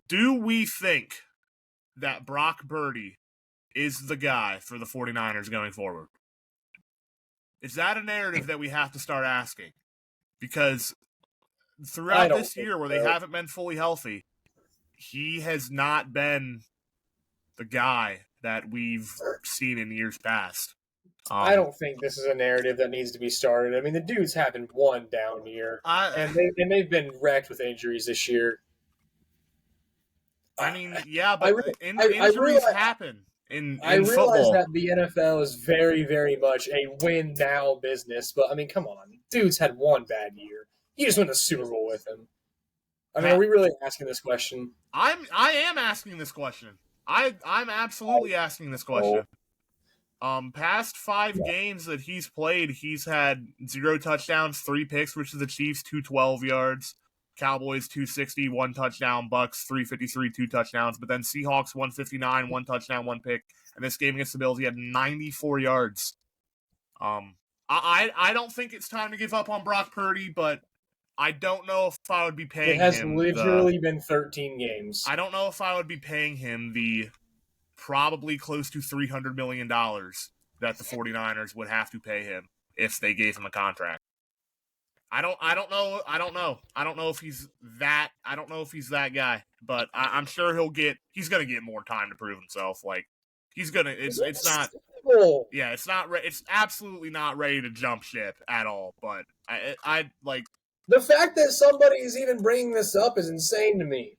Do we think that Brock Purdy is the guy for the 49ers going forward? Is that a narrative that we have to start asking? Because throughout this year where they haven't been fully healthy, he has not been the guy that we've seen in years past. I don't think this is a narrative that needs to be started. I mean, the dude's having one down year, and they've been wrecked with injuries this year. I mean, yeah, but injuries happen in football. I realize that the NFL is very, very much a win-now business, but, I mean, come on. Dude's had one bad year. You just won the Super Bowl with him. I mean, are we really asking this question? I am asking this question. I'm absolutely asking this question. Past 5 games that he's played, he's had 0 touchdowns, 3 picks, which is the Chiefs, 212 yards. Cowboys 260, 1 touchdown. Bucks 353, 2 touchdowns. But then Seahawks 159, 1 touchdown, 1 pick. And this game against the Bills, he had 94 yards. I don't think it's time to give up on Brock Purdy, but I don't know if I would be paying him. It has literally been 13 games. I don't know if I would be paying him the probably close to $300 million that the 49ers would have to pay him if they gave him a contract. I don't know if he's that. I don't know if he's that guy, but I'm sure he's gonna get more time to prove himself. Like he's gonna. It's not. Yeah, it's not. It's absolutely not ready to jump ship at all. But I like the fact that somebody is even bringing this up is insane to me.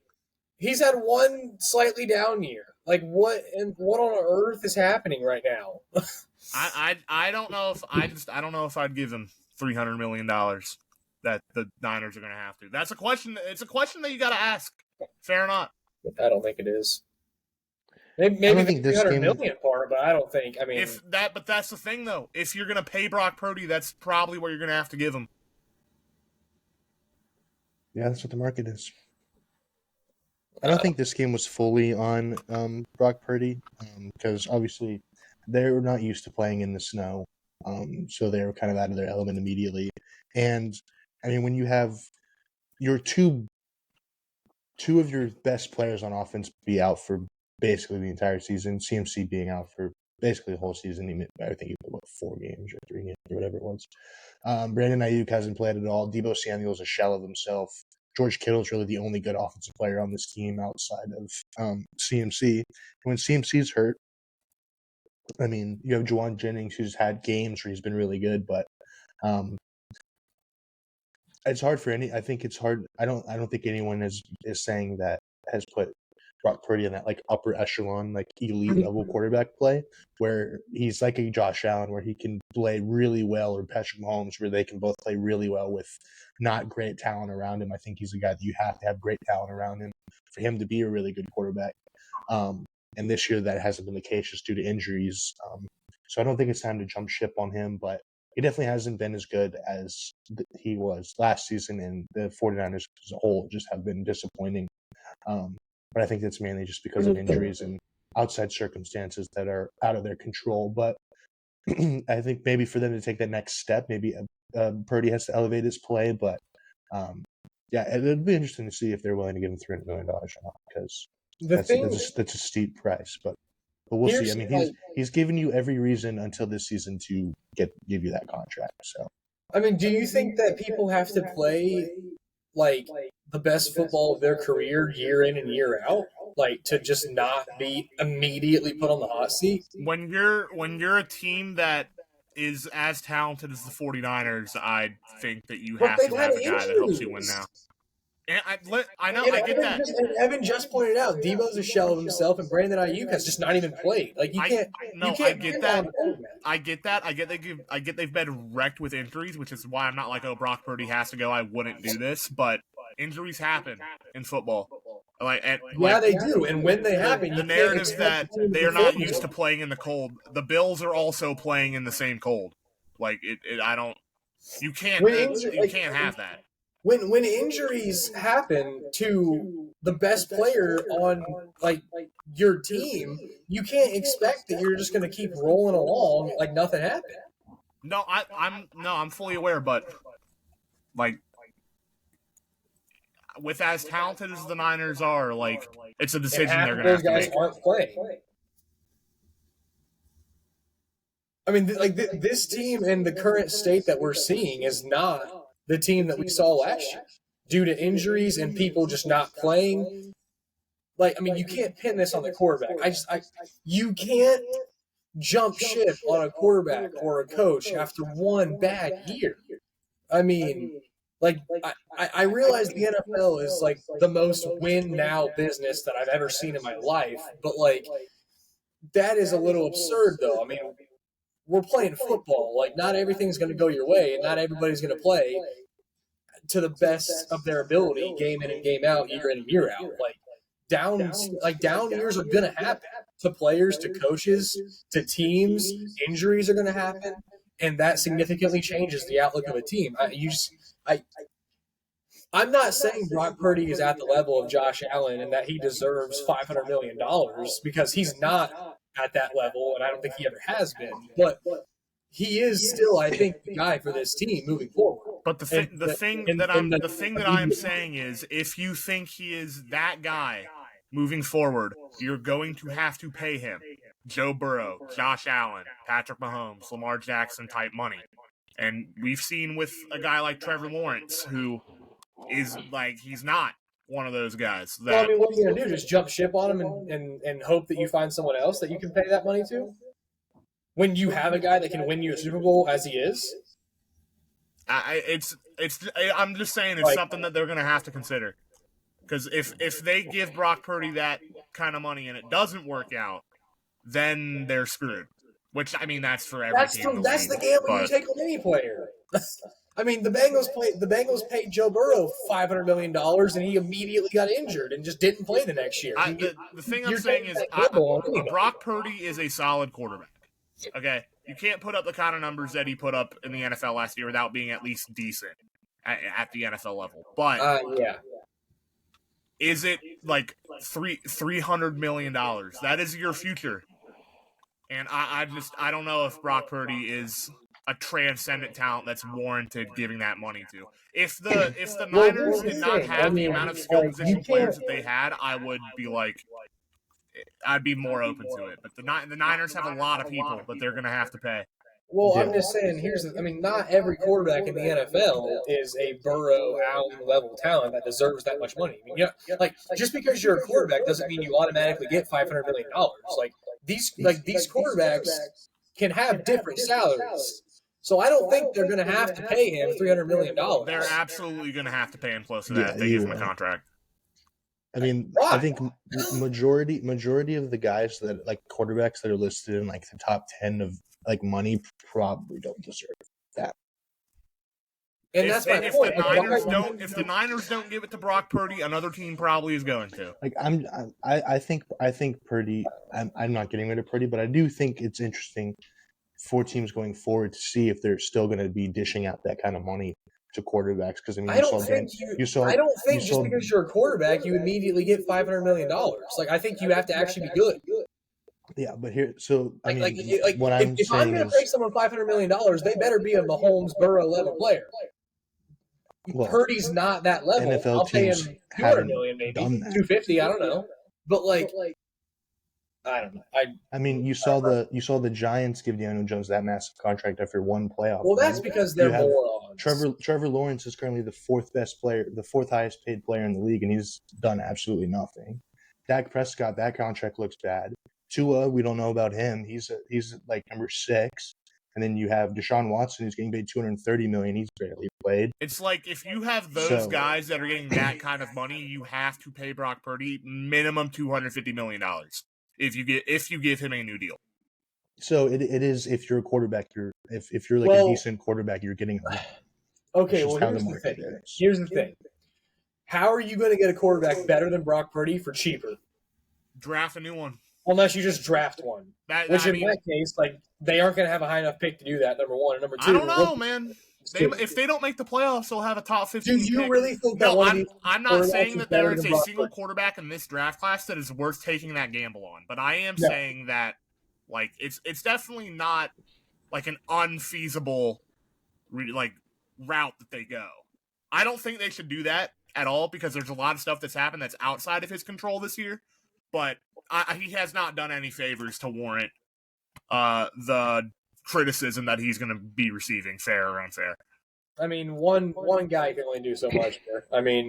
He's had one slightly down year. Like what on earth is happening right now? I don't know if I don't know if I'd give him $300 million that the Niners are going to have to. That's a question. It's a question that you got to ask. Fair or not? I don't think it is. Maybe the $300 million part, but I don't think. I mean, but that's the thing though. If you're going to pay Brock Purdy, that's probably what you're going to have to give him. Yeah, that's what the market is. I don't think this game was fully on Brock Purdy because obviously they're not used to playing in the snow, so they were kind of out of their element immediately. And I mean, when you have your two of your best players on offense be out for basically the entire season, CMC being out for basically the whole season, I think he played 4 games or 3 games or whatever it was. Brandon Ayuk hasn't played at all. Deebo Samuel's a shell of himself. George Kittle's really the only good offensive player on this team outside of CMC. When CMC's hurt, I mean, you have Juwan Jennings who's had games where he's been really good, but it's hard for I think it's hard. I don't think anyone is saying that has put Brock Purdy in that like upper echelon, like elite level quarterback play where he's like a Josh Allen where he can play really well, or Patrick Mahomes where they can both play really well with not great talent around him. I think he's a guy that you have to have great talent around him for him to be a really good quarterback. And this year that hasn't been the case just due to injuries. So I don't think it's time to jump ship on him, but he definitely hasn't been as good as he was last season, and the 49ers as a whole just have been disappointing. But I think that's mainly just because of injuries and outside circumstances that are out of their control. But I think maybe for them to take that next step, maybe Purdy has to elevate his play. But yeah, it'd be interesting to see if they're willing to give him $300 million or not, because that's a steep price. But we'll see. I mean, he's given you every reason until this season to give you that contract. So I mean, do you think that people have to play like the best football of their career year in and year out, like to just not be immediately put on the hot seat? When you're a team that is as talented as the 49ers, I think that you have to have a guy that helps you win now. And I know, I get that. Evan just pointed out, Deebo's a shell of himself, and Brandon Ayuk has just not even played. Like you can't. I get that. I get that. I get they've been wrecked with injuries, which is why I'm not like, oh, Brock Purdy has to go. I wouldn't do this, but injuries happen in football. They do, and when they happen, the narrative that they are not used to playing in the cold. The Bills are also playing in the same cold. Like you can't have that. When injuries happen to the best player on like your team, you can't expect that you're just going to keep rolling along like nothing happened. No, I'm fully aware, but like with as talented as the Niners are, like, it's a And decision half they're of going to those have to guys make. aren't playing. I mean, this team in the current state that we're seeing is not the team that we saw last year due to injuries and people just not playing. Like, I mean, you can't pin this on the quarterback. You can't jump ship on a quarterback or a coach after one bad year. I mean, like, I realize the NFL is like the most win now business that I've ever seen in my life, but like, that is a little absurd, though. I mean, we're playing football. Like, not everything's going to go your way, and not everybody's going to play to the best of their ability, game in and game out, year in and year out. Down years are going to happen to players, to coaches, to teams. Injuries are going to happen, and that significantly changes the outlook of a team. I'm not saying Brock Purdy is at the level of Josh Allen and that he deserves $500 million because he's not at that level, and I don't think he ever has been. But he is still, I think, the guy for this team moving forward. But the thing that I'm saying is, if you think he is that guy moving forward, you're going to have to pay him Joe Burrow, Josh Allen, Patrick Mahomes, Lamar Jackson type money. And we've seen with a guy like Trevor Lawrence, who is like, he's not one of those guys. Well, I mean, what are you going to do? Just jump ship on him and hope that you find someone else that you can pay that money to? When you have a guy that can win you a Super Bowl as he is? I'm just saying it's something that they're going to have to consider. Because if they give Brock Purdy that kind of money and it doesn't work out, then they're screwed. Which, I mean, that's for every team. That's the gamble you take on any player. I mean, the Bengals paid Joe Burrow $500 million, and he immediately got injured and just didn't play the next year. The thing I'm saying is, Brock Purdy is a solid quarterback. Okay, you can't put up the kind of numbers that he put up in the NFL last year without being at least decent at the NFL level. But yeah, is it like $300 million? That is your future. And I don't know if Brock Purdy is a transcendent talent that's warranted giving that money to. If the Niners did not have the amount of skill position players that they had, I would be like, I'd be more open to it. But the Niners have a lot of people that they're going to have to pay. Well, I'm just saying, not every quarterback in the NFL is a Burrow, Allen level talent that deserves that much money. I mean, just because you're a quarterback doesn't mean you automatically get $500 million. These quarterbacks can have different salaries. So I don't think they're going to have to pay him $300 million. They're absolutely going to have to pay him close to that if they give him a contract. I mean, I think majority of the guys that like quarterbacks that are listed in like the top 10 of like money probably don't deserve that. And that's my point. If the Niners don't give it to Brock Purdy, another team probably is going to. Like I think Purdy. I'm not getting rid of Purdy, but I do think it's interesting for teams going forward to see if they're still going to be dishing out that kind of money to quarterbacks. Because I mean, I don't think just because you're a quarterback, you immediately get $500 million. Like, I think you have to actually be good. Yeah, but here, so I mean, if I'm going to pay someone $500 million, they better be a Mahomes Burrow level player. Well, Purdy's not that level. NFL I'll pay him $200 million, maybe $250. I don't know, but I don't know. I mean, you saw the Giants give Daniel Jones that massive contract after one playoff. Well, that's because they're morons. Trevor Lawrence is currently the fourth highest paid player in the league, and he's done absolutely nothing. Dak Prescott, that contract looks bad. Tua, we don't know about him. He's like number 6. And then you have Deshaun Watson, who's getting paid $230 million. He's barely played. It's like if you have those guys that are getting that kind of money, you have to pay Brock Purdy minimum $250 million if you give him a new deal. So it is if you're a quarterback, if you're like a decent quarterback, you're getting. Okay, well here's the thing. How are you going to get a quarterback better than Brock Purdy for cheaper? Draft a new one. Unless you just draft one. That case, they aren't going to have a high enough pick to do that, number one. And number two, I don't know, man. If they don't make the playoffs, they'll have a top 15 pick. Do you really think that I'm not saying that there is a single quarterback in this draft class that is worth taking that gamble on. But I am saying that, it's definitely not, an unfeasible, route that they go. I don't think they should do that at all because there's a lot of stuff that's happened that's outside of his control this year. But he has not done any favors to warrant the criticism that he's going to be receiving, fair or unfair. I mean, one guy can only do so much here. I mean,